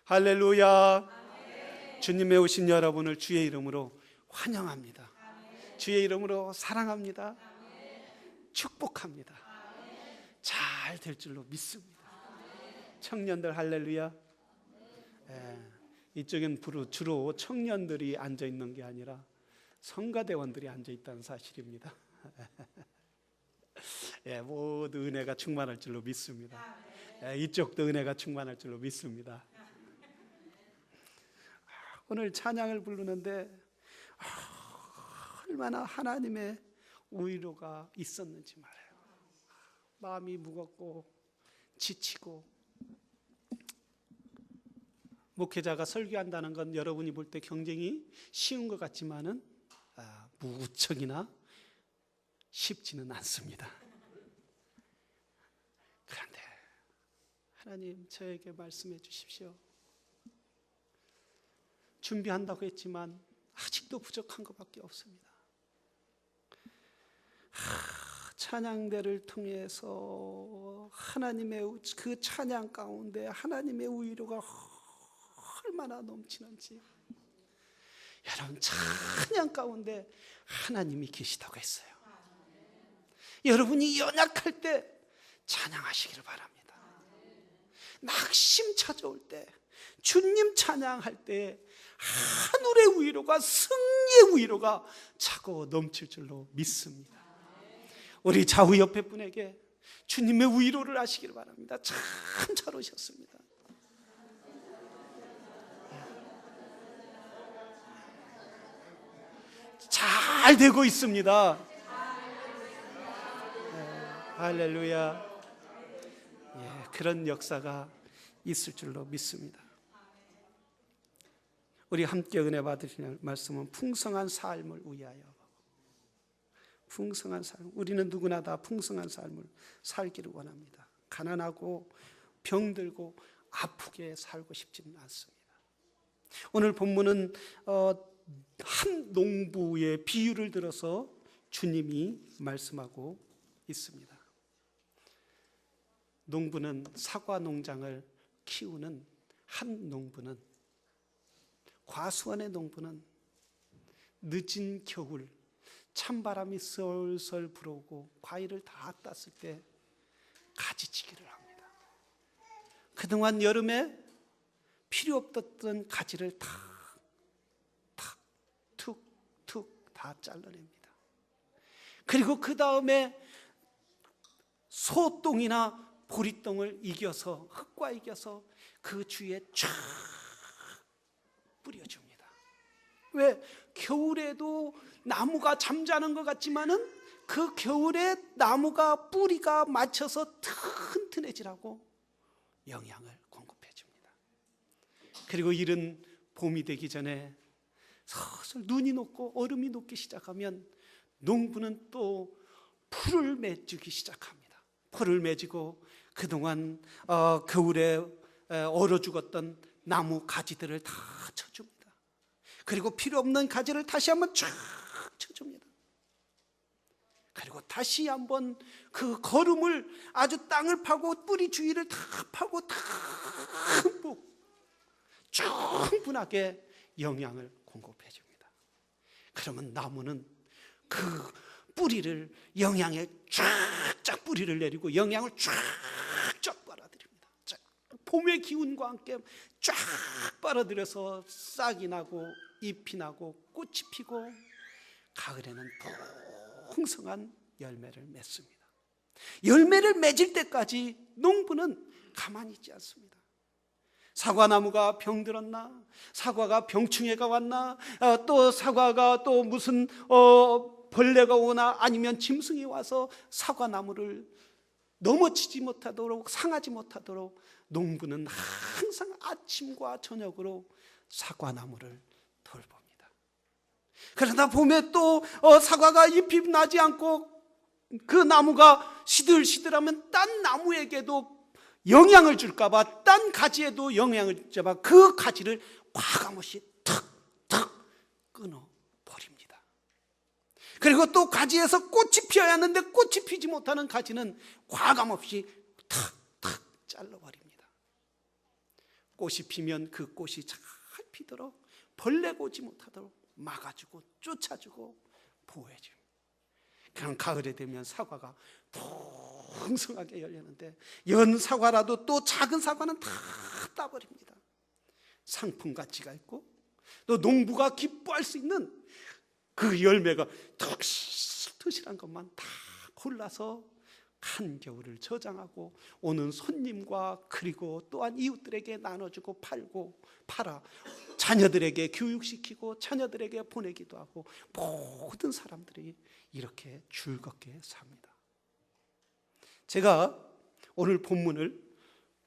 할렐루야. 주님의 오신 여러분을 주의 이름으로 환영합니다. 주의 이름으로 사랑합니다. 축복합니다. 잘 될 줄로 믿습니다. 청년들 할렐루야. 이쪽엔 주로 청년들이 앉아 있는 게 아니라 성가대원들이 앉아 있다는 사실입니다. 모두 은혜가 충만할 줄로 믿습니다. 이쪽도 은혜가 충만할 줄로 믿습니다. 오늘 찬양을 부르는데 얼마나 하나님의 위로가 있었는지 말해요. 마음이 무겁고 지치고, 목회자가 설교한다는 건 여러분이 볼 때 굉장히 쉬운 것 같지만은 무척이나 쉽지는 않습니다. 그런데 하나님 저에게 말씀해 주십시오. 준비한다고 했지만 아직도 부족한 것밖에 없습니다. 찬양대를 통해서 하나님의 그 찬양 가운데 하나님의 위로가 얼마나 넘치는지, 여러분 찬양 가운데 하나님이 계시다고 했어요. 여러분이 연약할 때 찬양하시기를 바랍니다. 낙심 찾아올 때, 주님 찬양할 때 하늘의 위로가, 승리의 위로가 차고 넘칠 줄로 믿습니다. 우리 좌우 옆에 분에게 주님의 위로를 하시기를 바랍니다. 참 잘 오셨습니다. 잘 되고 있습니다. 할렐루야. 그런 역사가 있을 줄로 믿습니다. 우리 함께 은혜 받으시는 말씀은 풍성한 삶을 위하여. 풍성한 삶. 우리는 누구나 다 풍성한 삶을 살기를 원합니다. 가난하고 병들고 아프게 살고 싶지는 않습니다. 오늘 본문은 한 농부의 비유를 들어서 주님이 말씀하고 있습니다. 농부는, 사과 농장을 키우는 한 농부는, 과수원의 농부는 늦은 겨울 찬바람이 솔솔 불어오고 과일을 다 땄을 때 가지치기를 합니다. 그동안 여름에 필요 없었던 가지를 툭툭 다 잘라냅니다. 그리고 그 다음에 소똥이나 보리똥을 이겨서, 흙과 이겨서 그 주위에 쫙 뿌려줍니다. 왜? 겨울에도 나무가 잠자는 것 같지만은 그 겨울에 나무가 뿌리가 맞춰서 튼튼해지라고 영양을 공급해 줍니다. 그리고 이른 봄이 되기 전에 슬슬 눈이 녹고 얼음이 녹기 시작하면 농부는 또 풀을 맺기 시작합니다. 풀을 맺고 그동안 겨울에 얼어 죽었던 나무 가지들을 다 쳐줍니다. 그리고 필요 없는 가지를 다시 한번 쫙 쳐줍니다. 그리고 다시 한번 그 거름을, 아주 땅을 파고 뿌리 주위를 다 파고 충분하게 영양을 공급해 줍니다. 그러면 나무는 그 뿌리를, 영양에 쫙쫙 뿌리를 내리고 영양을 쫙쫙 빨아들입니다. 봄의 기운과 함께 쫙 빨아들여서 싹이 나고 잎이 나고 꽃이 피고 가을에는 풍성한 열매를 맺습니다. 열매를 맺을 때까지 농부는 가만히 있지 않습니다. 사과나무가 병들었나? 사과가 병충해가 왔나? 또 사과가 또 무슨 벌레가 오나? 아니면 짐승이 와서 사과나무를 넘어지지 못하도록, 상하지 못하도록 농부는 항상 아침과 저녁으로 사과나무를 돌봅니다. 그러다 봄에 또 사과가 잎이 나지 않고 그 나무가 시들시들하면 딴 나무에게도 영향을 줄까봐, 딴 가지에도 영향을 줄까봐 그 가지를 과감없이 탁탁 끊어버립니다. 그리고 또 가지에서 꽃이 피어야 하는데 꽃이 피지 못하는 가지는 과감없이 탁탁 잘라버립니다. 꽃이 피면 그 꽃이 잘 피도록 벌레가 오지 못하도록 막아주고 쫓아주고 보호해줍니다. 그럼 가을에 되면 사과가 풍성하게 열리는데 연 사과라도 또 작은 사과는 다 따버립니다. 상품 가치가 있고 또 농부가 기뻐할 수 있는 그 열매가 덕실덕실한 것만 다 골라서 한겨울을 저장하고 오는 손님과 그리고 또한 이웃들에게 나눠주고 팔아 자녀들에게 교육시키고 자녀들에게 보내기도 하고 모든 사람들이 이렇게 즐겁게 삽니다. 제가 오늘 본문을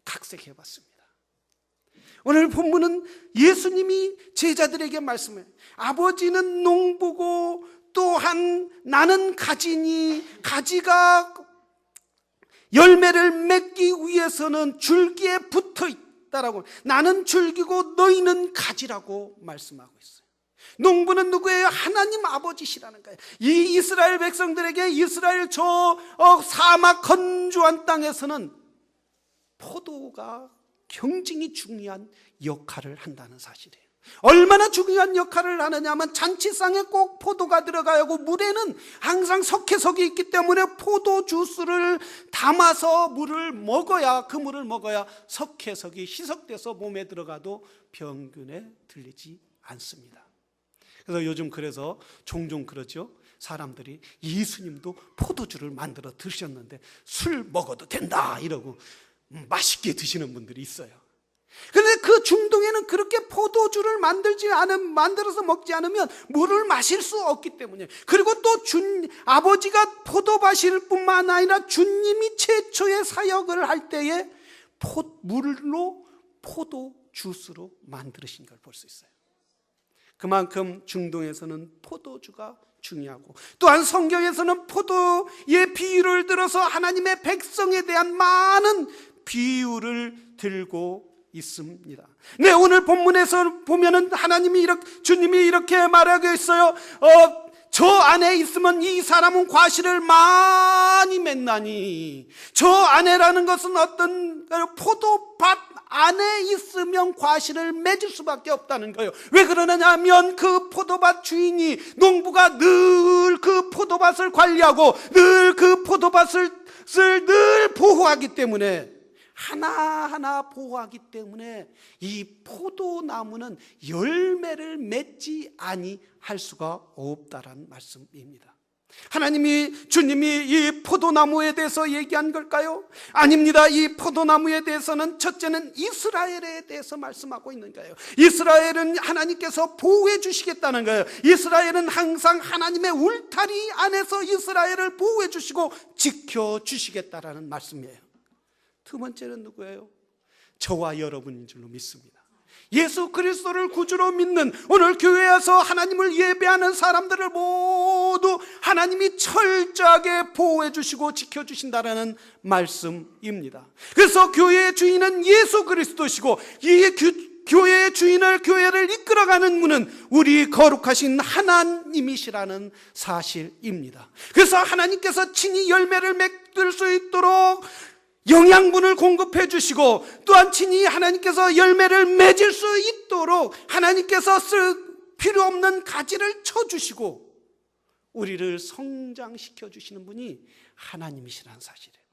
각색해 봤습니다. 오늘 본문은 예수님이 제자들에게 말씀해요. 아버지는 농부고 또한 나는 가지니 가지가 열매를 맺기 위해서는 줄기에 붙어 있다라고, 나는 줄기고 너희는 가지라고 말씀하고 있어요. 농부는 누구예요? 하나님 아버지시라는 거예요. 이 이스라엘 백성들에게 이스라엘 저 사막 건조한 땅에서는 포도가 굉장히 중요한 역할을 한다는 사실이에요. 얼마나 중요한 역할을 하느냐 하면 잔치상에 꼭 포도가 들어가야 하고 물에는 항상 석회석이 있기 때문에 포도 주스를 담아서 물을 먹어야, 그 물을 먹어야 석회석이 희석돼서 몸에 들어가도 병균에 들리지 않습니다. 그래서 요즘 그래서 종종 그러죠. 사람들이 예수님도 포도주를 만들어 드셨는데 술 먹어도 된다 이러고 맛있게 드시는 분들이 있어요. 그런데 그 중동에는 그렇게 포도주를 만들어서 먹지 않으면 물을 마실 수 없기 때문에, 그리고 또 아버지가 포도밭일 뿐만 아니라 주님이 최초의 사역을 할 때에 물로 포도 주스로 만드신 걸 볼 수 있어요. 그만큼 중동에서는 포도주가 중요하고, 또한 성경에서는 포도의 비유를 들어서 하나님의 백성에 대한 많은 비유를 들고 있습니다. 네, 오늘 본문에서 보면은 주님이 이렇게 말하고 있어요. 저 안에 있으면 이 사람은 과실을 많이 맺나니. 저 안에라는 것은 어떤 포도밭 안에 있으면 과실을 맺을 수밖에 없다는 거예요. 왜 그러느냐 하면 그 포도밭 주인이, 농부가 늘 그 포도밭을 관리하고 늘 그 포도밭을 늘 보호하기 때문에, 하나하나 보호하기 때문에 이 포도나무는 열매를 맺지 아니할 수가 없다라는 말씀입니다. 주님이 이 포도나무에 대해서 얘기한 걸까요? 아닙니다. 이 포도나무에 대해서는 첫째는 이스라엘에 대해서 말씀하고 있는 거예요. 이스라엘은 하나님께서 보호해 주시겠다는 거예요. 이스라엘은 항상 하나님의 울타리 안에서 이스라엘을 보호해 주시고 지켜 주시겠다라는 말씀이에요. 두 번째는 누구예요? 저와 여러분인 줄로 믿습니다. 예수 그리스도를 구주로 믿는, 오늘 교회에서 하나님을 예배하는 사람들을 모두 하나님이 철저하게 보호해 주시고 지켜 주신다라는 말씀입니다. 그래서 교회의 주인은 예수 그리스도시고, 이 교회의 교회를 이끌어가는 문은 우리 거룩하신 하나님이시라는 사실입니다. 그래서 하나님께서 친히 열매를 맺을 수 있도록 영양분을 공급해 주시고, 또한 친히 하나님께서 열매를 맺을 수 있도록 하나님께서 필요 없는 가지를 쳐주시고 우리를 성장시켜 주시는 분이 하나님이시라는 사실이에요.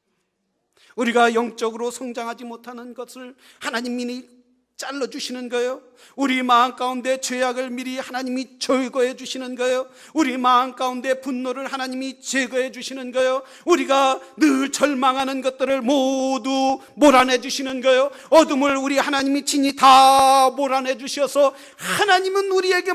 우리가 영적으로 성장하지 못하는 것을 하나님이 잘라주시는 거예요. 우리 마음 가운데 죄악을 미리 하나님이 제거해 주시는 거예요. 우리 마음 가운데 분노를 하나님이 제거해 주시는 거예요. 우리가 늘 절망하는 것들을 모두 몰아내 주시는 거예요. 어둠을 우리 하나님이 친히 다 몰아내 주셔서 하나님은 우리에게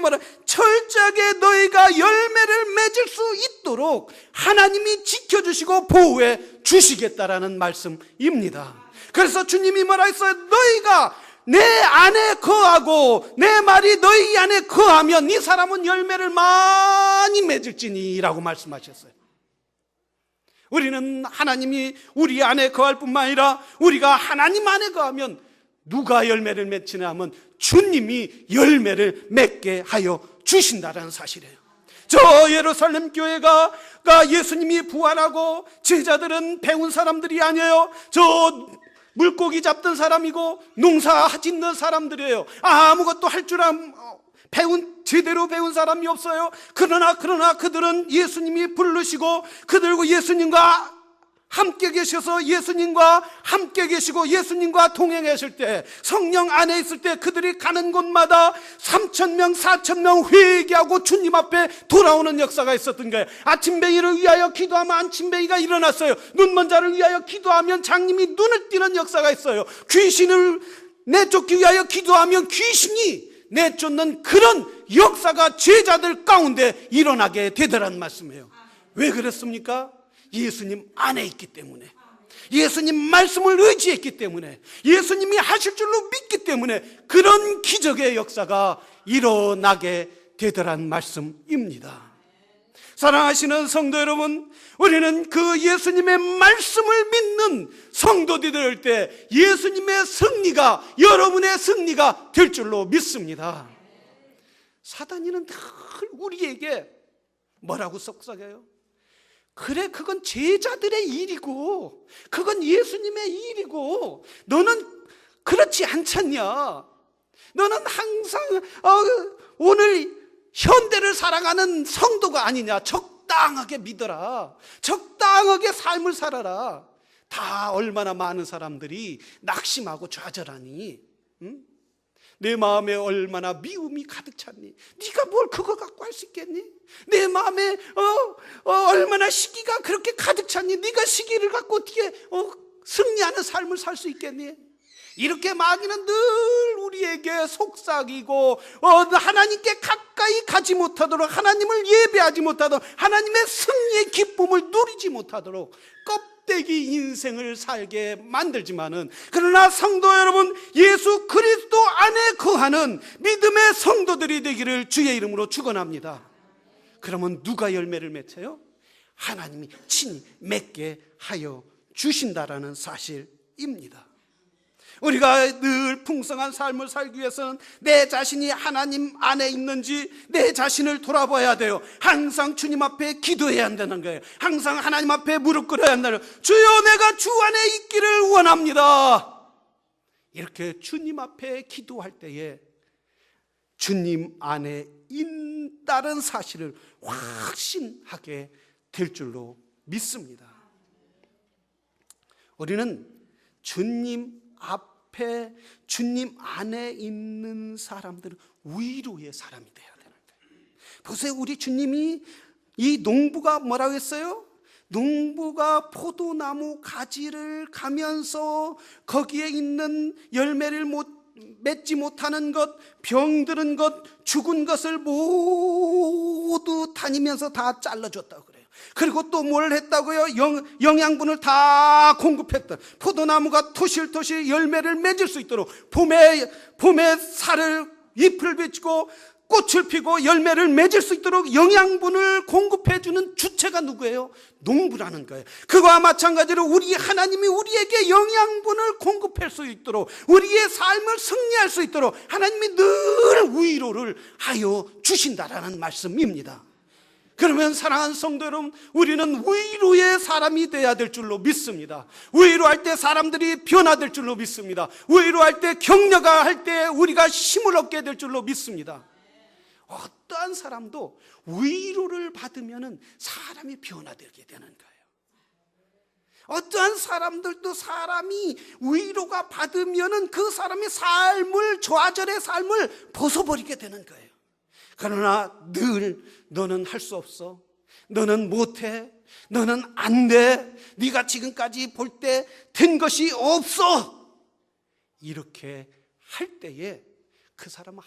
철저하게 너희가 열매를 맺을 수 있도록 하나님이 지켜주시고 보호해 주시겠다라는 말씀입니다. 그래서 주님이 뭐라 했어요? 너희가 내 안에 거하고 내 말이 너희 안에 거하면 이 사람은 열매를 많이 맺을지니 라고 말씀하셨어요. 우리는 하나님이 우리 안에 거할 뿐만 아니라 우리가 하나님 안에 거하면 누가 열매를 맺히냐 하면 주님이 열매를 맺게 하여 주신다는 사실이에요. 저 예루살렘 교회가 예수님이 부활하고 제자들은 배운 사람들이 아니에요. 저 물고기 잡던 사람이고 농사 짓는 사람들이에요. 아무것도 할 줄 제대로 배운 사람이 없어요. 그러나 그들은 예수님이 부르시고 그들과 예수님과 함께 계셔서 예수님과 함께 계시고 예수님과 동행하실 때, 성령 안에 있을 때 그들이 가는 곳마다 3,000명 4,000명 회개하고 주님 앞에 돌아오는 역사가 있었던 거예요. 아침뱅이를 위하여 기도하면 안침뱅이가 일어났어요. 눈먼 자를 위하여 기도하면 장님이 눈을 띄는 역사가 있어요. 귀신을 내쫓기 위하여 기도하면 귀신이 내쫓는 그런 역사가 제자들 가운데 일어나게 되더란 말씀이에요. 왜 그랬습니까? 예수님 안에 있기 때문에, 예수님 말씀을 의지했기 때문에, 예수님이 하실 줄로 믿기 때문에 그런 기적의 역사가 일어나게 되더란 말씀입니다. 사랑하시는 성도 여러분, 우리는 그 예수님의 말씀을 믿는 성도들이 될 때 예수님의 승리가 여러분의 승리가 될 줄로 믿습니다. 사단이는 늘 우리에게 뭐라고 속삭여요? 그래, 그건 제자들의 일이고 그건 예수님의 일이고 너는 그렇지 않잖냐. 너는 항상 오늘 현대를 살아가는 성도가 아니냐. 적당하게 믿어라. 적당하게 삶을 살아라. 다 얼마나 많은 사람들이 낙심하고 좌절하니, 응? 내 마음에 얼마나 미움이 가득 찼니? 네가 뭘 그거 갖고 할 수 있겠니? 내 마음에 얼마나 시기가 그렇게 가득 찼니? 네가 시기를 갖고 어떻게 승리하는 삶을 살 수 있겠니? 이렇게 마귀는 늘 우리에게 속삭이고 하나님께 가까이 가지 못하도록, 하나님을 예배하지 못하도록, 하나님의 승리의 기쁨을 누리지 못하도록 껍데기 인생을 살게 만들지만은, 그러나 성도 여러분, 예수 그리스도 안에 거하는 믿음의 성도들이 되기를 주의 이름으로 축원합니다. 그러면 누가 열매를 맺어요? 하나님이 친히 맺게 하여 주신다라는 사실입니다. 우리가 늘 풍성한 삶을 살기 위해서는 내 자신이 하나님 안에 있는지 내 자신을 돌아봐야 돼요. 항상 주님 앞에 기도해야 한다는 거예요. 항상 하나님 앞에 무릎 꿇어야 한다는 거예요. 주여, 내가 주 안에 있기를 원합니다. 이렇게 주님 앞에 기도할 때에 주님 안에 있다는 사실을 확신하게 될 줄로 믿습니다. 우리는 주님 앞에, 주님 안에 있는 사람들은 위로의 사람이 돼야 되는 거예요. 보세요, 우리 주님이 이 농부가 뭐라고 했어요? 농부가 포도나무 가지를 가면서 거기에 있는 열매를 맺지 못하는 것, 병드는 것, 죽은 것을 모두 다니면서 다 잘라줬다고 그래요. 그리고 또 뭘 했다고요? 영양분을 다 공급했다. 포도나무가 토실토실 열매를 맺을 수 있도록 봄에 살을 잎을 비치고 꽃을 피고 열매를 맺을 수 있도록 영양분을 공급해주는 주체가 누구예요? 농부라는 거예요. 그와 마찬가지로 우리 하나님이 우리에게 영양분을 공급할 수 있도록, 우리의 삶을 승리할 수 있도록 하나님이 늘 위로를 하여 주신다라는 말씀입니다. 그러면 사랑하는 성도 여러분, 우리는 위로의 사람이 되어야 될 줄로 믿습니다. 위로할 때 사람들이 변화될 줄로 믿습니다. 위로할 때, 격려할 때 우리가 힘을 얻게 될 줄로 믿습니다. 어떠한 사람도 위로를 받으면 사람이 변화되게 되는 거예요. 어떠한 사람들도 사람이 위로가 받으면 그 사람의 삶을, 좌절의 삶을 벗어버리게 되는 거예요. 그러나 늘 너는 할 수 없어, 너는 못해, 너는 안 돼, 네가 지금까지 볼 때 된 것이 없어, 이렇게 할 때에 그 사람은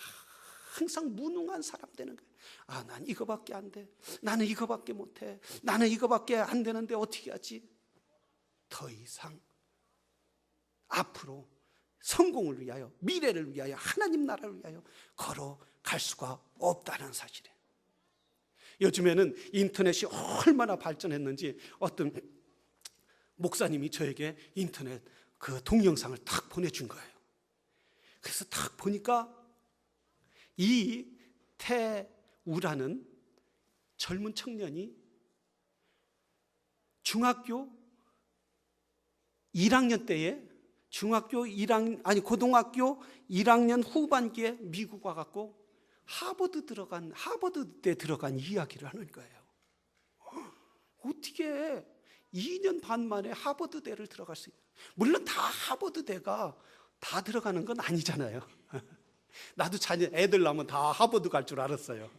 항상 무능한 사람 되는 거예요. 아, 난 이거밖에 안 돼, 나는 이거밖에 못해, 나는 이거밖에 안 되는데 어떻게 하지? 더 이상 앞으로 성공을 위하여, 미래를 위하여, 하나님 나라를 위하여 걸어갈 수가 없다는 사실이에요. 요즘에는 인터넷이 얼마나 발전했는지 어떤 목사님이 저에게 인터넷 그 동영상을 딱 보내준 거예요. 그래서 딱 보니까 이태우라는 젊은 청년이 중학교 1학년 때에 고등학교 1학년 후반기에 미국 와갖고 하버드대 들어간 이야기를 하는 거예요. 어떻게 2년 반 만에 하버드대를 들어갈 수 있냐? 물론 다 하버드대가 다 들어가는 건 아니잖아요. 나도 애들 낳으면 다 하버드 갈 줄 알았어요.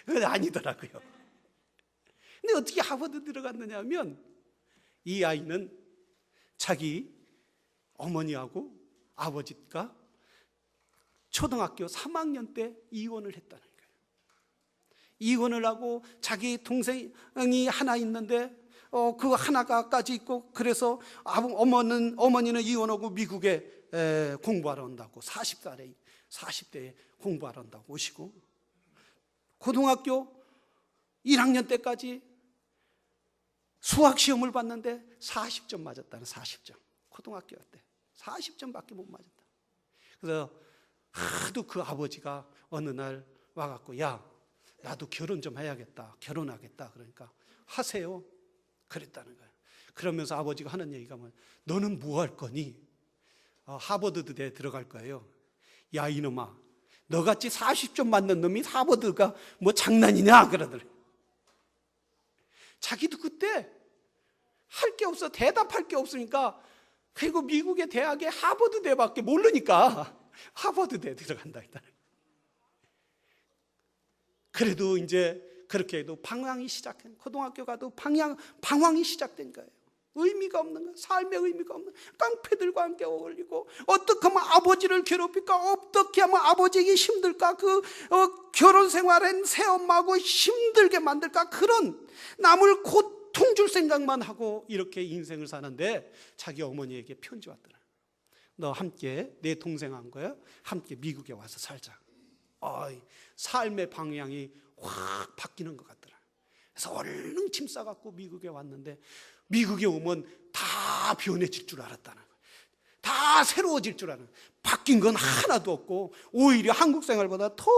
그건 아니더라고요. 근데 어떻게 하버드 들어갔느냐 하면, 이 아이는 자기 어머니하고 아버지가 초등학교 3학년 때 이혼을 했다는 거예요. 이혼을 하고 자기 동생이 하나 있는데 그 하나가까지 있고, 그래서 어머니는 이혼하고 미국에 공부하러 온다고, 40대에 공부하러 온다고 오시고, 고등학교 1학년 때까지 수학 시험을 봤는데 40점 맞았다는, 40점. 고등학교 때 40점밖에 못 맞았다. 그래서 하도 그 아버지가 어느 날 와갖고, 야, 나도 결혼 좀 해야겠다, 결혼하겠다. 그러니까 하세요, 그랬다는 거예요. 그러면서 아버지가 하는 얘기가 뭐야? 너는 뭐 할 거니? 하버드대 들어갈 거예요. 야, 이놈아, 너같이 40점 맞는 놈이 하버드가 뭐 장난이냐? 그러더래. 자기도 그때 할 게 없어, 대답할 게 없으니까, 그리고 미국의 대학에 하버드대밖에 모르니까 하버드대 들어간다 했다. 그래도 이제 그렇게 해도 방황이 시작된, 고등학교 가도 방황이 시작된 거예요. 의미가 없는 거예요. 삶의 의미가 없는, 깡패들과 함께 어울리고, 어떻게 하면 아버지를 괴롭힐까, 어떻게 하면 아버지에게 힘들까, 결혼 생활엔 새엄마하고 힘들게 만들까, 그런 남을 고통 줄 생각만 하고 이렇게 인생을 사는데, 자기 어머니에게 편지 왔더라. 너 함께, 내 동생 한 거야, 함께 미국에 와서 살자. 삶의 방향이 확 바뀌는 것 같더라. 그래서 얼른 짐 싸갖고 미국에 왔는데, 미국에 오면 다 변해질 줄 알았다는 거예요. 다 새로워질 줄 알았는 거예요. 바뀐 건 하나도 없고 오히려 한국 생활보다 더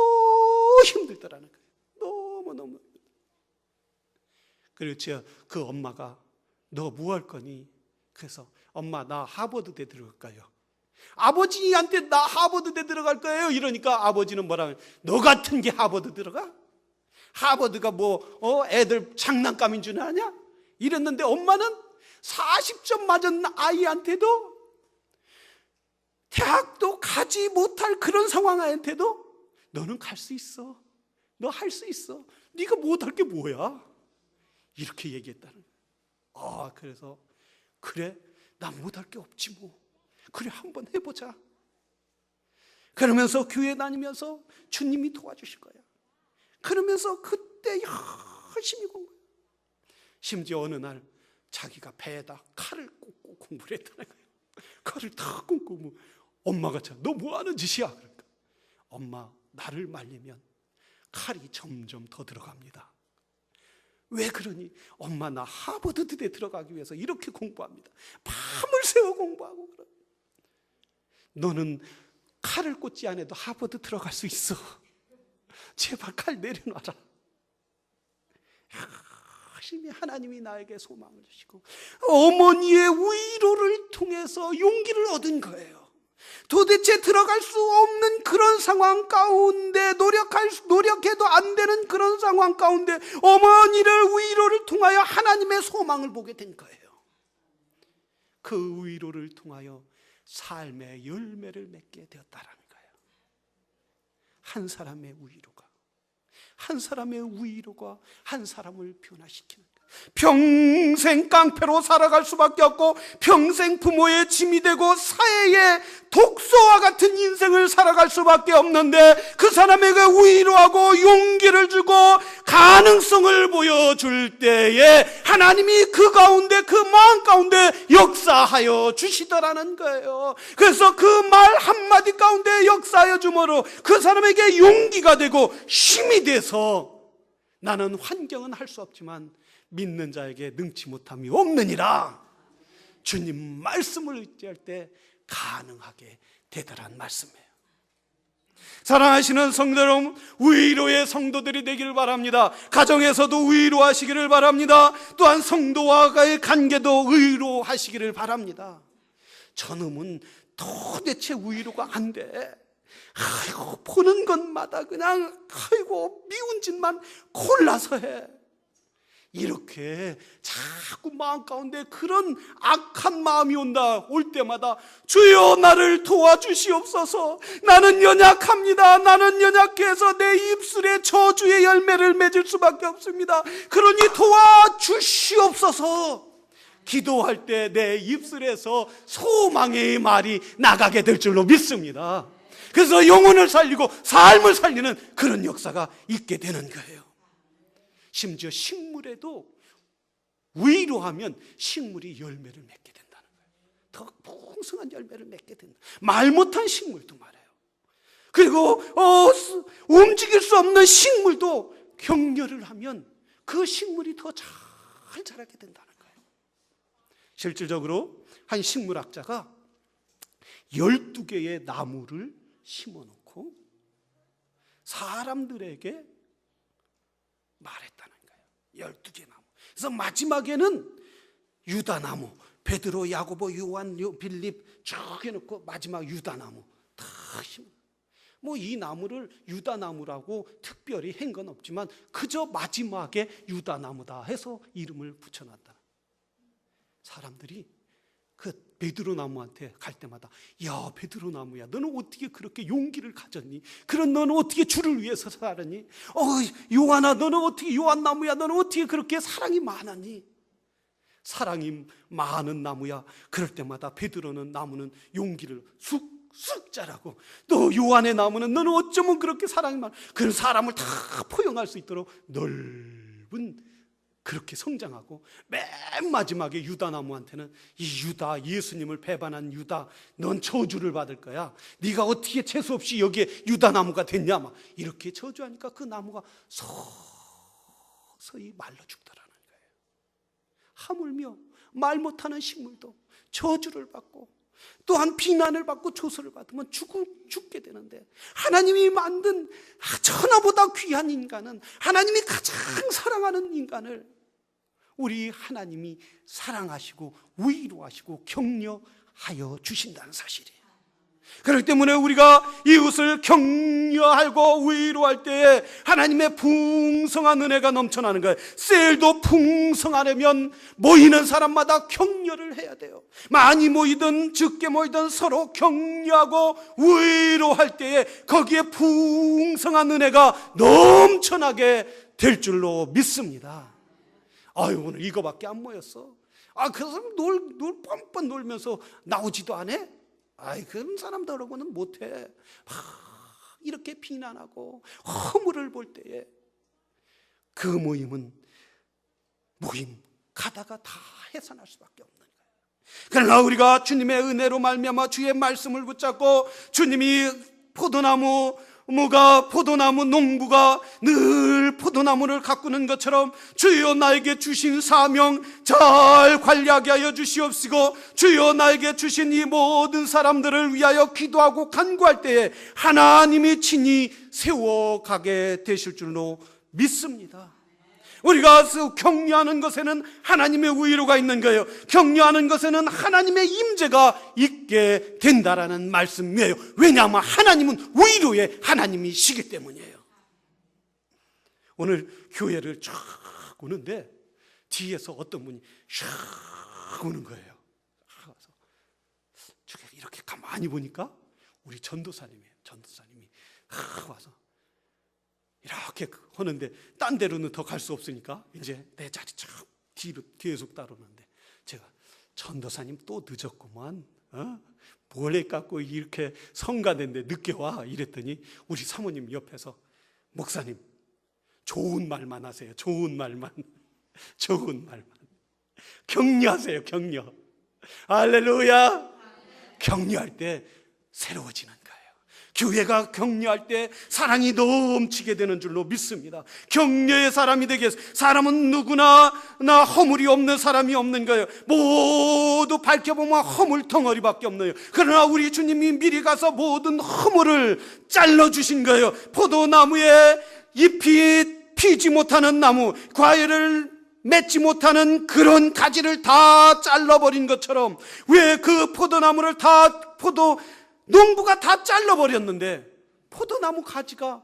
힘들더라는 거예요. 너무너무. 그렇죠. 그 엄마가 너 뭐 할 거니? 그래서 엄마, 나 하버드대 들어갈까요? 아버지한테 나 하버드대 들어갈 거예요 이러니까 아버지는 뭐라고, 너 같은 게 하버드 들어가? 하버드가 애들 장난감인 줄 아냐? 이랬는데, 엄마는 40점 맞은 아이한테도, 대학도 가지 못할 그런 상황한테도 너는 갈 수 있어, 너 할 수 있어, 네가 못할 게 뭐야, 이렇게 얘기했다는 거예요. 그래서 그래, 나 못할 게 없지 뭐, 그래 한번 해보자. 그러면서 교회 다니면서 주님이 도와주실 거야. 그러면서 그때 열심히 공부해요. 심지어 어느 날 자기가 배에다 칼을 꽂고 공부를 했다는 거예요. 칼을 다 꽂고, 엄마가 너 뭐 하는 짓이야? 그러니까, 엄마, 나를 말리면 칼이 점점 더 들어갑니다. 왜 그러니? 엄마, 나 하버드대 들어가기 위해서 이렇게 공부합니다. 밤을 새워 공부하고. 그래. 너는 칼을 꽂지 않아도 하버드 들어갈 수 있어. 제발 칼 내려놔라. 열심히 하나님이 나에게 소망을 주시고, 어머니의 위로를 통해서 용기를 얻은 거예요. 도대체 들어갈 수 없는 그런 상황 가운데, 노력해도 안 되는 그런 상황 가운데 어머니를 위로를 통하여 하나님의 소망을 보게 된 거예요. 그 위로를 통하여 삶의 열매를 맺게 되었다라는 거예요. 한 사람의 위로가 한 사람을 변화시키는 거예요. 평생 깡패로 살아갈 수밖에 없고, 평생 부모의 짐이 되고 사회의 독소와 같은 인생을 살아갈 수밖에 없는데, 그 사람에게 위로하고 용기를 주고 가능성을 보여줄 때에 하나님이 그 가운데, 그 마음 가운데 역사하여 주시더라는 거예요. 그래서 그 말 한마디 가운데 역사하여 주므로 그 사람에게 용기가 되고 힘이 돼서, 나는 환경은 할 수 없지만 믿는 자에게 능치 못함이 없느니라. 주님 말씀을 의지할 때 가능하게 되더란 말씀이에요. 사랑하시는 성도 여러분, 위로의 성도들이 되기를 바랍니다. 가정에서도 위로하시기를 바랍니다. 또한 성도와의 관계도 위로하시기를 바랍니다. 저놈은 도대체 위로가 안 돼. 아이고, 보는 것마다 그냥 아이고 미운 짓만 골라서 해. 이렇게 자꾸 마음 가운데 그런 악한 마음이 올 때마다 주여 나를 도와주시옵소서. 나는 연약합니다. 나는 연약해서 내 입술에 저주의 열매를 맺을 수밖에 없습니다. 그러니 도와주시옵소서. 기도할 때 내 입술에서 소망의 말이 나가게 될 줄로 믿습니다. 그래서 영혼을 살리고 삶을 살리는 그런 역사가 있게 되는 거예요. 심지어 식물에도 위로하면 식물이 열매를 맺게 된다는 거예요. 더 풍성한 열매를 맺게 된다. 말 못한 식물도 말해요. 그리고 움직일 수 없는 식물도 격려를 하면 그 식물이 더 잘 자라게 된다는 거예요. 실질적으로 한 식물학자가 12개의 나무를 심어놓고 사람들에게 말했다는 거예요. 12개 나무. 그래서 마지막에는 유다나무, 베드로, 야고보, 요한, 빌립 쭉 해놓고 마지막 유다나무 다 심어. 뭐 이 나무를 유다나무라고 특별히 한 건 없지만 그저 마지막에 유다나무다 해서 이름을 붙여놨다. 사람들이 그 베드로 나무한테 갈 때마다 야 베드로 나무야, 너는 어떻게 그렇게 용기를 가졌니? 그런 너는 어떻게 주를 위해서 살았니? 요한아, 너는 어떻게 요한 나무야, 너는 어떻게 그렇게 사랑이 많았니? 사랑이 많은 나무야. 그럴 때마다 베드로는 나무는 용기를 쑥쑥 자라고, 또 요한의 나무는 너는 어쩌면 그렇게 사랑이 많아. 그런 사람을 다 포용할 수 있도록 넓은 그렇게 성장하고, 맨 마지막에 유다나무한테는 이 유다, 예수님을 배반한 유다, 넌 저주를 받을 거야. 네가 어떻게 재수 없이 여기에 유다나무가 됐냐, 막 이렇게 저주하니까 그 나무가 서서히 말라 죽더라는 거예요. 하물며 말 못하는 식물도 저주를 받고 또한 비난을 받고 조소를 받으면 죽게 되는데, 하나님이 만든 천하보다 귀한 인간은, 하나님이 가장 사랑하는 인간을 우리 하나님이 사랑하시고 위로하시고 격려하여 주신다는 사실이에요. 그렇기 때문에 우리가 이웃을 격려하고 위로할 때에 하나님의 풍성한 은혜가 넘쳐나는 거예요. 셀도 풍성하려면 모이는 사람마다 격려를 해야 돼요. 많이 모이든 적게 모이든 서로 격려하고 위로할 때에 거기에 풍성한 은혜가 넘쳐나게 될 줄로 믿습니다. 오늘 이거밖에 안 모였어. 그 사람 뻔뻔 놀면서 나오지도 않아? 그런 사람들하고는 못해. 이렇게 비난하고 허물을 볼 때에 그 모임 가다가 다 해산할 수밖에 없는 거예요. 그러나 우리가 주님의 은혜로 말미암아 주의 말씀을 붙잡고, 주님이 포도나무 농부가 늘 포도나무를 가꾸는 것처럼 주여 나에게 주신 사명 잘 관리하게 하여 주시옵시고, 주여 나에게 주신 이 모든 사람들을 위하여 기도하고 간구할 때에 하나님이 친히 세워가게 되실 줄로 믿습니다. 우리가 격려하는 것에는 하나님의 위로가 있는 거예요. 격려하는 것에는 하나님의 임재가 있게 된다라는 말씀이에요. 왜냐하면 하나님은 위로의 하나님이시기 때문이에요. 오늘 교회를 쫙 오는데 뒤에서 어떤 분이 쫙 오는 거예요. 이렇게 가만히 보니까 우리 전도사님이에요. 전도사님이 와서 이렇게 하는데 딴 데로는 더 갈 수 없으니까 이제 내 자리 쫙 뒤에서 따르는데, 제가 전도사님 또 늦었구만, 뭘 해갖고 이렇게 성가대인데 늦게 와, 이랬더니 우리 사모님 옆에서 목사님 좋은 말만 하세요. 좋은 말만 격려하세요. 격려. 할렐루야. 격려할 때 새로워지는 거예요. 교회가 격려할 때 사랑이 넘치게 되는 줄로 믿습니다. 격려의 사람이 되게 해서, 사람은 누구나 허물이 없는 사람이 없는 거예요. 모두 밝혀보면 허물 덩어리밖에 없는 거예요. 그러나 우리 주님이 미리 가서 모든 허물을 잘라주신 거예요. 포도나무에 잎이 피지 못하는 나무, 과일을 맺지 못하는 그런 가지를 다 잘라버린 것처럼, 왜 그 포도나무를 농부가 다 잘라버렸는데 포도나무 가지가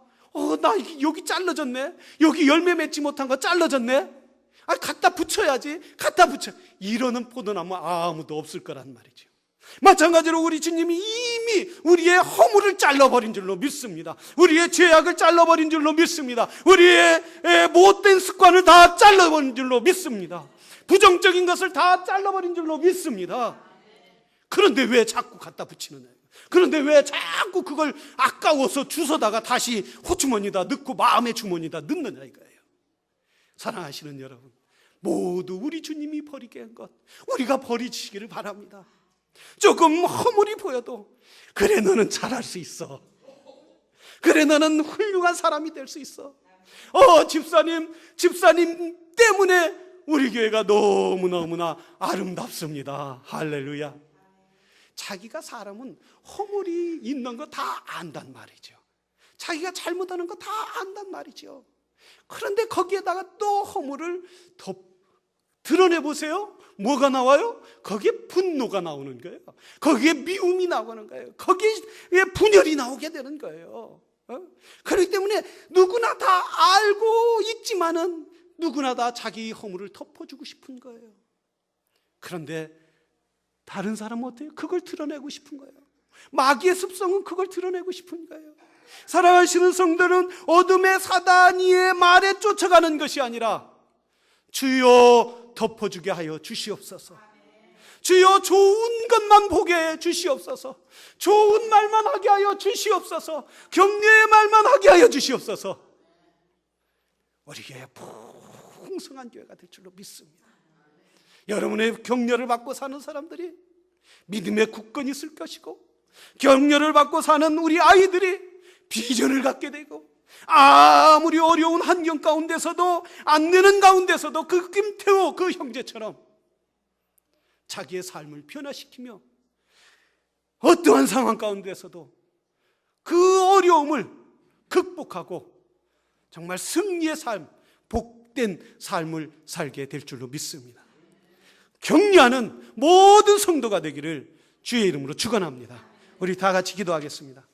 나 여기 잘라졌네, 여기 열매 맺지 못한 거 잘라졌네, 갖다 붙여야지, 갖다 붙여, 이러는 포도나무 아무도 없을 거란 말이죠. 마찬가지로 우리 주님이 이미 우리의 허물을 잘라버린 줄로 믿습니다. 우리의 죄악을 잘라버린 줄로 믿습니다. 우리의 못된 습관을 다 잘라버린 줄로 믿습니다. 부정적인 것을 다 잘라버린 줄로 믿습니다. 그런데 왜 자꾸 갖다 붙이느냐, 그런데 왜 자꾸 그걸 아까워서 주워다가 다시 호주머니다 넣고 마음의 주머니다 넣느냐 이거예요. 사랑하시는 여러분, 모두 우리 주님이 버리게 한 것 우리가 버리시기를 바랍니다. 조금 허물이 보여도 그래 너는 잘할 수 있어, 그래 너는 훌륭한 사람이 될 수 있어, 집사님 때문에 우리 교회가 너무너무나 아름답습니다. 할렐루야. 자기가 사람은 허물이 있는 거 다 안단 말이죠. 자기가 잘못하는 거 다 안단 말이죠. 그런데 거기에다가 또 허물을 드러내보세요. 뭐가 나와요? 거기에 분노가 나오는 거예요. 거기에 미움이 나오는 거예요. 거기에 분열이 나오게 되는 거예요. 그렇기 때문에 누구나 다 알고 있지만은 누구나 다 자기 허물을 덮어주고 싶은 거예요. 그런데 다른 사람은 어때요? 그걸 드러내고 싶은 거예요. 마귀의 습성은 그걸 드러내고 싶은 거예요. 사랑하시는 성도는 어둠의 사단이의 말에 쫓아가는 것이 아니라 주여 덮어주게 하여 주시옵소서, 주여 좋은 것만 보게 해 주시옵소서, 좋은 말만 하게 하여 주시옵소서, 격려의 말만 하게 하여 주시옵소서. 우리 교회 풍성한 교회가 될 줄로 믿습니다. 여러분의 격려를 받고 사는 사람들이 믿음의 굳건히 있을 것이고, 격려를 받고 사는 우리 아이들이 비전을 갖게 되고, 아무리 어려운 환경 가운데서도, 안 되는 가운데서도 그 김태호 그 형제처럼 자기의 삶을 변화시키며 어떠한 상황 가운데서도 그 어려움을 극복하고 정말 승리의 삶, 복된 삶을 살게 될 줄로 믿습니다. 격려하는 모든 성도가 되기를 주의 이름으로 축원합니다. 우리 다 같이 기도하겠습니다.